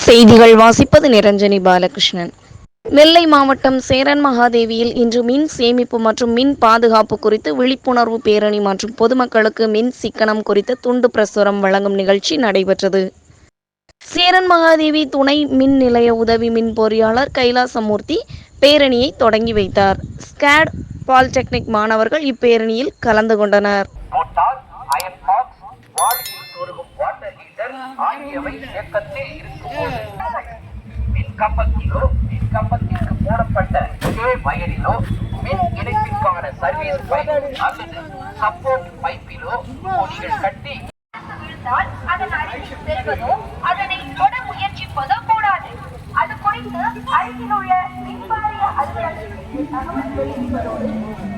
செய்திகள் வாசிப்பது நிரஞ்சனி பாலகிருஷ்ணன். நெல்லை மாவட்டம் சேரன் மகாதேவியில் இன்று மின் சேமிப்பு மற்றும் மின் பாதுகாப்பு குறித்து விழிப்புணர்வு பேரணி மற்றும் பொதுமக்களுக்கு மின் சிக்கனம் குறித்த துண்டு பிரசுரம் வழங்கும் நிகழ்ச்சி நடைபெற்றது. சேரன் மகாதேவி துணை மின் நிலைய உதவி மின் பொறியாளர் கைலாசமூர்த்தி பேரணியை தொடங்கி வைத்தார். ஸ்காட் பாலிடெக்னிக் மாணவர்கள் இப்பேரணியில் கலந்து கொண்டனர். ஆகியவை இயக்கத்தில் இருக்கும்போது மின் கம்பத்திலோ மின் கம்பத்திற்கு போடப்பட்ட வயரிலோ மின் இணைப்பிற்கான சர்வீஸ் பைப் அல்லது சப்போர்ட் பைப்பிலோ நீங்கள் கட்டி அதன் அருகில் செல்வதோ அதனை தொட முயற்சிப்பதோ கூடாது. அது குறித்து அருகில் உள்ள மின்வாரிய அலுவலர்களுக்கு தகவல் தெரிவிப்பதோடு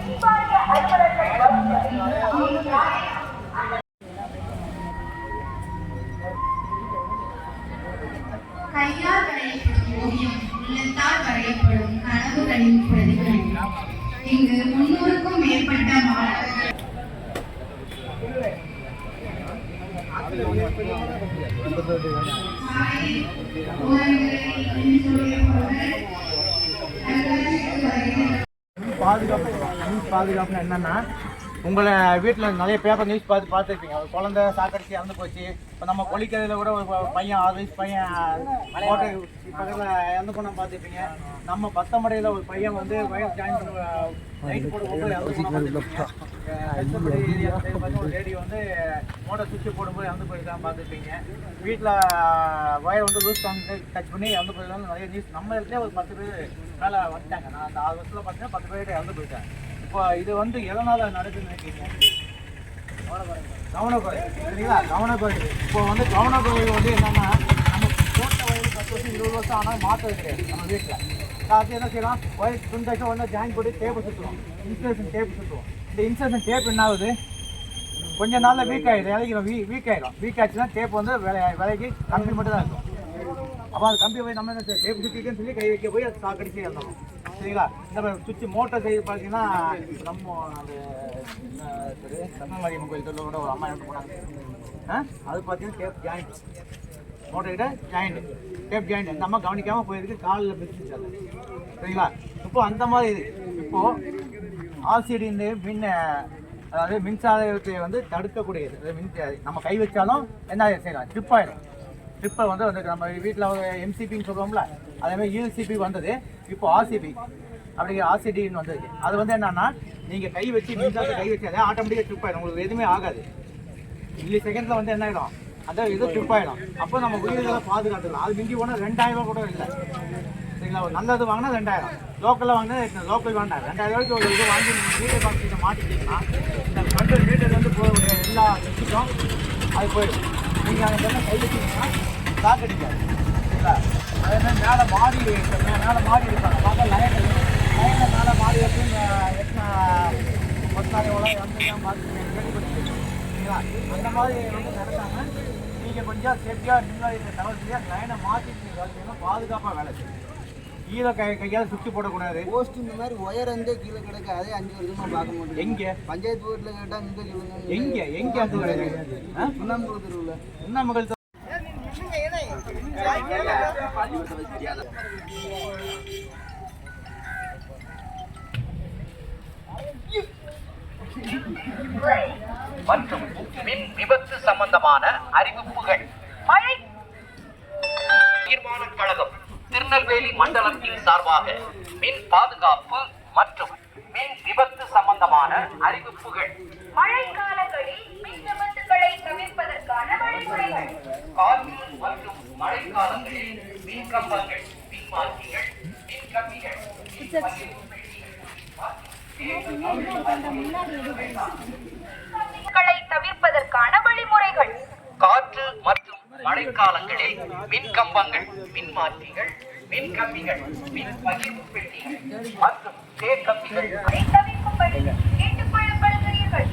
மின்வாரிய அலுவலர்கள் கையால் வரையப்படும் ஓவியம் உள்ளத்தால் வரையப்படும் கனவுகளின் பிரதிபலிப்பு. இங்கு 300க்கும் மேற்பட்ட மாணவர்கள் பாதுகாப்பு என்னன்னா, உங்களை வீட்டில் நிறைய பேப்பர் நியூஸ் பார்த்துருப்பீங்க. ஒரு குழந்தை சாக்கடிச்சு இறந்து போச்சு. இப்போ நம்ம கொல்லிக்கரையில் கூட ஒரு பையன் 6 வயசு பையன் கோட்டை பக்கத்தில் இறந்து போன பார்த்துருப்பீங்க. நம்ம பத்தமடையில் ஒரு பையன் வந்து வயசு ஜாயின் பண்ண லைட் போடும்போது ஒரு லேடி வந்து மோட்டர் சுவிட்சு போடும்போது இறந்து போயிருக்காங்க பார்த்துருப்பீங்க. வீட்டில் வயர் வந்து லூஸ் டச் பண்ணி இறந்து போயிருக்காங்க நிறைய நியூஸ். நம்ம இடத்துல ஒரு 10 பேர் மேலே வந்துட்டாங்க. நான் அந்த 6 வருஷத்தில் பார்த்தீங்கன்னா 10 பேர் இறந்து போயிருக்காங்க. இப்போ இது வந்து எதனால் நடக்குதுன்னு நினைக்கிறீங்க? கவனக்குறை சரிங்களா? கவனக்குறை. இப்போ வந்து கவனக்குறை வந்து என்னென்னா, நம்ம போட்ட வயது 10 வருஷம் 20 வருஷம் ஆனால் மாற்றது கிடையாது. நம்ம வீட்டில் அது என்ன செய்யலாம், வயசு துண்டாச்சும் ஒன்றா ஜாயின் போட்டு டேப்பு சுற்றுவோம், இன்சுலேஷன் டேப்பு சுற்றுவோம். இந்த இன்சுலேஷன் டேப் என்ன ஆகுது, கொஞ்ச நாளில் வீக் ஆகிடும், இறங்கிடும். வீக் ஆகிடும். வீக் ஆச்சுன்னா டேப் வந்து விலைக்கு கம்பி மட்டும் தான் இருக்கும். அப்போ அது கம்பி போய் நம்ம என்ன டேப் சுற்றிட்டுன்னு சொல்லி கை வைக்க போய் அது சாக்கடிச்சு இறந்தோம் சரிங்களா? இந்த சுவிட்ச் மோட்டர் செய்து பார்த்தீங்கன்னா, நம்ம அந்த கண்ணமாரியம்மன் கோயில் கூட ஒரு அம்மா எடுத்து போனாங்க. அது பார்த்தீங்கன்னா டேப் ஜாயிண்ட், மோட்டர்கிட்ட ஜாயிண்ட், டேப் ஜாயிண்ட். அந்த அம்மா கவனிக்காமல் போயிருக்கு, காலில் பிரிச்சுச்சு அது சரிங்களா? இப்போது அந்த மாதிரி இது இப்போது ஆசிட் இந்த அதாவது மின்சாரத்தை வந்து தடுக்கக்கூடியது. நம்ம கை வச்சாலும் என்ன செய்யலாம், ட்ரிப் ஆகிடும். ட்ரிப்பை வந்து நம்ம வீட்டில் எம்சிபின்னு சொல்லுவோம்ல, அதேமாதிரி யூசிபி வந்தது. இப்போ ஆர்சிபி அப்படிங்கிற ஆர்சிடின்னு வந்தது. அது வந்து என்னன்னா, நீங்கள் கை வச்சு மின்சாரத்தை கை வச்சு அதே ஆட்டோமேட்டிக்காக ட்ரிப் ஆகிடும். உங்களுக்கு எதுவுமே ஆகாது. மில்லி செகண்டில் வந்து என்ன ஆகிடும், அந்த இது ட்ரிப் ஆகிடும். அப்போ நம்ம உயிர்களை பாதுகாத்துக்கலாம். அது மிஞ்சி போனால் 2000 கூட இல்லை சரிங்களா? ஒரு நல்லது வாங்கினா 2000, லோக்கலில் வாங்கினா லோக்கல் வேண்டாம் 2000 ரூபாய்க்கு ஒரு இது வாங்கி நீங்கள் மீட்டர் பாக்ஸில் மாட்டிக்கிட்டீங்கன்னா இந்த 100 மீட்டர் வந்து போகக்கூடிய எல்லா விஷயம் அது போயிடும். நீங்கள் அந்த இடத்துல கை வச்சிங்கன்னா தாக்கடிக்காது சரிங்களா? அதே மாதிரி மேலே மாடி இருப்பாங்க பார்த்தா லைனில் மேலே மாடி வச்சு எத்தனை 14 எவ்வளோ வந்து பார்த்து சரிங்களா? அந்த மாதிரி வந்து நடக்காமல் நீங்கள் கொஞ்சம் சேஃப்டியாக முன்னாடி தகவல் லைனை மாற்றிட்டு நீங்கள் வேலை பாதுகாப்பாக வேலை செய்யணும். கீழே கையால் சுற்றி போடக்கூடாது. போஸ்ட் இந்த மாதிரி ஒயர் வந்து கீழே கிடக்கு, அதே 5 வருஷமா பார்க்க முடியும். எங்கே பஞ்சாயத்து வீட்டில் கேட்டால் இந்த சொல்லுங்க. எங்கே அந்த சுண்ணாம்பு தெருவில் சுண்ணாம்புகள் மற்றும் மின் விபத்து சம்பந்தமான அறிவிப்புகள். மழை தீர்மான கழகம் திருநெல்வேலி மண்டலத்தின் சார்பாக மின் பாதுகாப்பு மற்றும் மின் விபத்து சம்பந்தமான அறிவிப்புகள். மழைக்காலங்களில் மின் விபத்துகளை தவிர்ப்பதற்கான வழிமுறைகள். காற்று மற்றும் மழைக்காலங்களில் மின் கம்பங்கள், மின்மாற்றிகள், மின் கம்பிகள், தவிர்ப்பதற்கான வழிமுறைகள். காற்று மற்றும் மழைக்காலங்களில் மின் கம்பங்கள், மின்மாற்றிகள், மின் கம்பிகள், மின் பகிர்வு பெட்டிகள் மற்றும் தேக்கம்பிகள் தவிர்க்கும்படி கேட்டுக்கொள்ளப்படுகிறீர்கள்.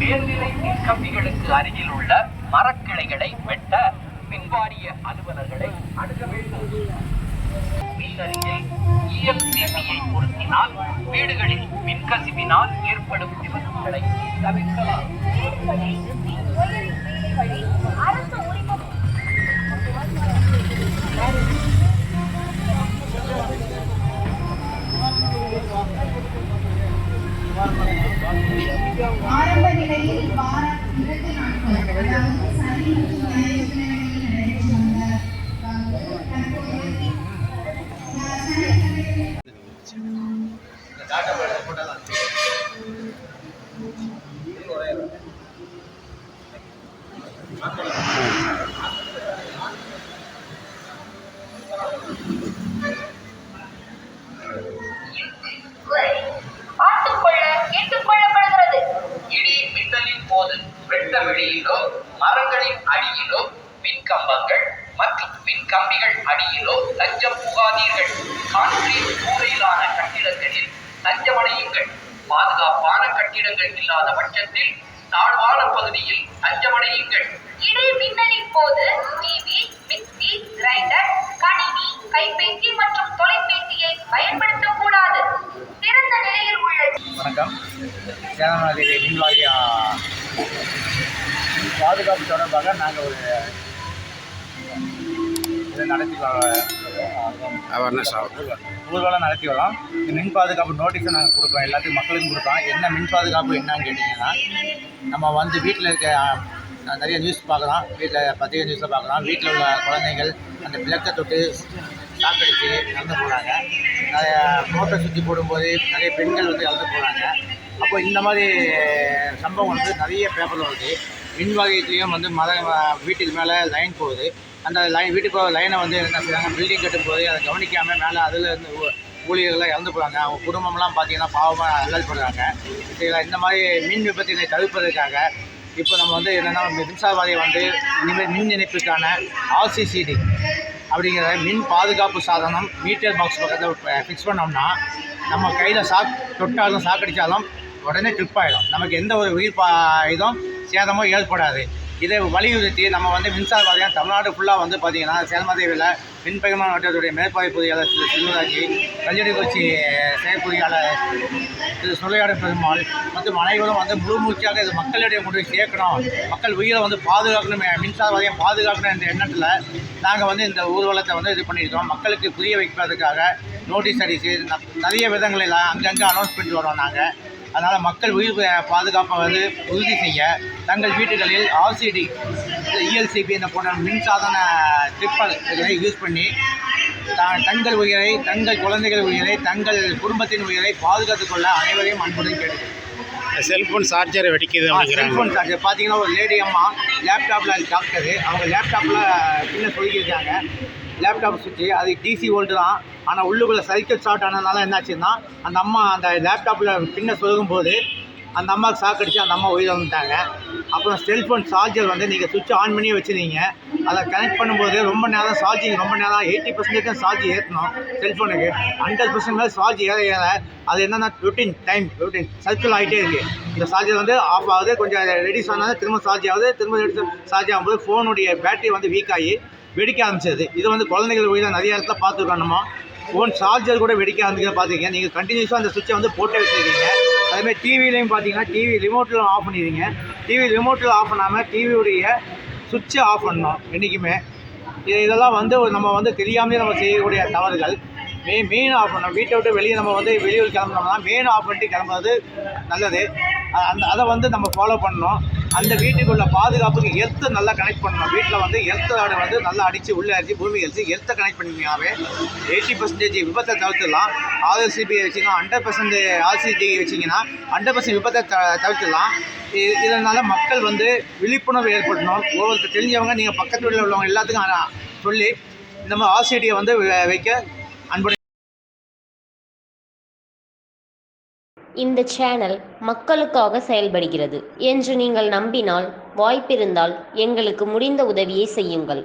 மேல்நிலை மின் கம்பிகளுக்கு அருகில் உள்ள மரக்கிளைகளை வெட்ட மின்வாரிய அலுவலர்களை அணுக வேண்டும். மின்னருகில் ELCBயை பொருத்தினால் வீடுகளில் மின்கசிவினால் ஏற்படும் விபத்துகளை தவிர்க்கலாம். அரசு உரிமம் ஆட்டுக்கொள்ள கேட்டுக்கொள்ளப்படுகிறது. இடி மின்னலின் போது வெட்ட வெளியிலோ மரங்களின் அடியிலோ மின்கம்பங்கள் மற்றும் மின்கம்பிகள் அடியிலோ தஞ்சம் புகாதீர்கள். கான்கிரீட் கூரையிலான கட்டிடங்களில் தஞ்சமடையுங்கள். பாதுகாப்பான கட்டிடங்கள் இல்லாத பட்சத்தில் தாழ்வான பகுதியில் தஞ்சமடையுங்கள். இடி மின்னலின் போது டிவி, மிக்சி, கிரைண்டர், கணினி, கைபேசி மற்றும் தொலைபேசியை பயன்படுத்தக்கூடாது. திறந்த நிலையில் உள்ள வணக்கம். சேலம் மாவட்டத்தில் மின்வாரிய பாதுகாப்பு தொடர்பாக நாங்கள் ஒரு இதை நடத்தி ஊர்வலம் நடத்தி வரோம். இந்த மின் பாதுகாப்பு நோட்டீஸை நாங்கள் கொடுக்குறோம், எல்லாத்துக்கும் மக்களுக்கும் கொடுக்குறோம். என்ன மின் பாதுகாப்பு என்னன்னு கேட்டிங்கன்னா, நம்ம வந்து வீட்டில் இருக்க நிறைய நியூஸ் பார்க்குறோம், வீட்டில் பத்திரிகை நியூஸை பார்க்குறோம். வீட்டில் உள்ள குழந்தைகள் அந்த விளக்கை தொட்டு சாக்கடிச்சு இறந்து போகிறாங்க. நிறைய மோட்டர் சுற்றி போடும்போது நிறைய பெண்கள் வந்து இறந்து போகிறாங்க. அப்போ இந்த மாதிரி சம்பவம் வந்து நிறைய பேப்பரில் வருது. மின் வாரியத்துலேயும் வந்து வீட்டுக்கு மேலே லைன் போகுது. அந்த வீட்டுக்கு போகிற லைனை வந்து என்ன செய்கிறாங்க, பில்டிங் கட்டும்போது அதை கவனிக்காமல் மேலே அதில் இருந்து ஊழியர்கள்லாம் இறந்து போகிறாங்க. அவங்க குடும்பம்லாம் பார்த்தீங்கன்னா பாவமாக அல்லல்படுறாங்க. சரிங்களா? இந்த மாதிரி மின் விபத்தினை தவிர்ப்பதற்காக இப்போ நம்ம வந்து என்னென்னா, மின்சார வாரியம் வந்து இனிமேல் மின் இணைப்புக்கான RCCD அப்படிங்கிற மின் பாதுகாப்பு சாதனம் மீட்டர் பாக்ஸ் பக்கத்தில் ஃபிக்ஸ் பண்ணோம்னா நம்ம கையில் தொட்டாலும் சாக்கடித்தாலும் உடனே ட்ரிப் ஆகிடும். நமக்கு எந்த ஒரு உயிர் இதுவும் சேதமோ ஏற்படாது. இதை வலியுறுத்தி நம்ம வந்து மின்சார வாரியம் தமிழ்நாடு ஃபுல்லாக வந்து பார்த்திங்கன்னா, சேலமாதேவியில் மின் பகிர்மான வட்டத்துடைய மேற்பார்வை பொறியாளர் திரு செல்வராஜ், கல்விக்குறிச்சி செயற்பொறியாளர் திரு சுலையாடு பெருமாள் மற்றும் அனைவரும் வந்து முழு மூச்சாக இது மக்களிடையே கொண்டு போய் சேர்க்கணும், மக்கள் உயிரை வந்து பாதுகாக்கணும், மின்சார வாரியம் பாதுகாக்கணும் என்ற எண்ணத்தில் நாங்கள் வந்து இந்த ஊர்வலத்தை வந்து இது பண்ணியிருக்கோம். மக்களுக்கு புரிய வைப்பதற்காக நோட்டீஸ் அடித்து நிறைய விதங்களில் அங்கங்கே அனௌன்ஸ்மெண்ட் வரோம் நாங்கள். அதனால் மக்கள் உயிர் பாதுகாப்பை வந்து உறுதி செய்ய தங்கள் வீடுகளில் RCD, ELCB என்ற போன்ற மின்சாதன ட்ரிப்பர் இதனை யூஸ் பண்ணி தங்கள் உயிரை, தங்கள் குழந்தைகள் உயிரை, தங்கள் குடும்பத்தின் உயிரை பாதுகாத்துக் கொள்ள அனைவரையும் அன்புடன் கேட்டுக்கிறேன். செல்ஃபோன் சார்ஜரை வெடிக்குது. செல்ஃபோன் சார்ஜர் பார்த்தீங்கன்னா, ஒரு லேடி அம்மா லேப்டாப்பில் டாக்டரு அவங்க லேப்டாப்பில் பின்ன சொல்லியிருக்காங்க. லேப்டாப் சுவிட்சு அது DC வோல்ட்டு தான். ஆனால் உள்ளுக்குள்ளே சர்க்யூட் ஷார்ட் ஆனதுனால என்னாச்சுன்னா, அந்த அம்மா அந்த லேப்டாப்பில் பின்ன சொல்லும்போது அந்த அம்மாவுக்கு சாக்கடிச்சு அந்த அம்மா உயிர் வந்துட்டாங்க. அப்புறம் செல்ஃபோன் சார்ஜர் வந்து நீங்கள் சுவிட்ச் ஆன் பண்ணி வச்சுருந்தீங்க, அதை கனெக்ட் பண்ணும்போது ரொம்ப நேரம் சார்ஜிங் 80% சார்ஜ் ஏற்றணும். செல்ஃபோனுக்கு 100% மேலே சார்ஜ் ஏற அது என்னென்னா ரொட்டீன் சர்க்கிள் ஆகிட்டே இருக்குது. இந்த சார்ஜர் வந்து ஆஃப் ஆகுது, கொஞ்சம் ரெடியூஸ் ஆனாலும் திரும்ப சார்ஜ் ஆகுது, திரும்ப சார்ஜ் ஆகும்போது ஃபோனுடைய பேட்டரி வந்து வீக் ஆகி வெடிக்க ஆரம்பிச்சது. இது வந்து குழந்தைகள் உயிரை நிறைய இடத்துல பார்த்துருக்கோம். நம்ம ஃபோன் சார்ஜர் கூட வெடிக்க ஆரம்பிக்க பார்த்துருக்கீங்க. நீங்கள் கண்டினியூஸாக அந்த சுவிட்சை வந்து போட்டே வச்சுருக்கீங்க. அதேமாதிரி டிவிலையும் பார்த்தீங்கன்னா, டிவி ரிமோட்டில் ஆஃப் பண்ணிடுறீங்க. டிவி ரிமோட்டில் ஆஃப் பண்ணாமல் டிவியுடைய சுவிட்சை ஆஃப் பண்ணணும் என்றைக்குமே. இதெல்லாம் வந்து நம்ம வந்து தெரியாமலே நம்ம செய்யக்கூடிய தவறுகள். மெயின் ஆஃப் பண்ணணும். வீட்டை விட்டு வெளியே நம்ம வந்து வெளியூர் கிளம்புனோம்னா மெயின் ஆஃப் பண்ணிட்டு கிளம்புறது நல்லது. அதை வந்து நம்ம ஃபாலோ பண்ணணும். அந்த வீட்டுக்குள்ள பாதுகாப்புக்கு எர்த்து நல்லா கனெக்ட் பண்ணணும். வீட்டில் வந்து எர்த்து ஆடு வந்து நல்லா அடித்து உள்ளே அடித்து பூமி அடித்து எர்த்தை கனெக்ட் பண்ணிங்கனாவே 80% விபத்தை தவிர்த்துடலாம். RCB வச்சிங்கன்னா 100% RCD வச்சிங்கன்னா 100% விபத்தை தவிர்த்துடலாம். இதனால் மக்கள் வந்து விழிப்புணர்வு ஏற்படணும். ஒவ்வொருத்தர் தெரிஞ்சவங்க நீங்கள் பக்கத்து வீட்டில் உள்ளவங்க எல்லாத்துக்கும் சொல்லி இந்த மாதிரி RCDயை வந்து வைக்க அன்பு. இந்த சேனல் மக்களுக்காக செயல்படுகிறது என்று நீங்கள் நம்பினால், வாய்ப்பிருந்தால் எங்களுக்கு முடிந்த உதவியை செய்யுங்கள்.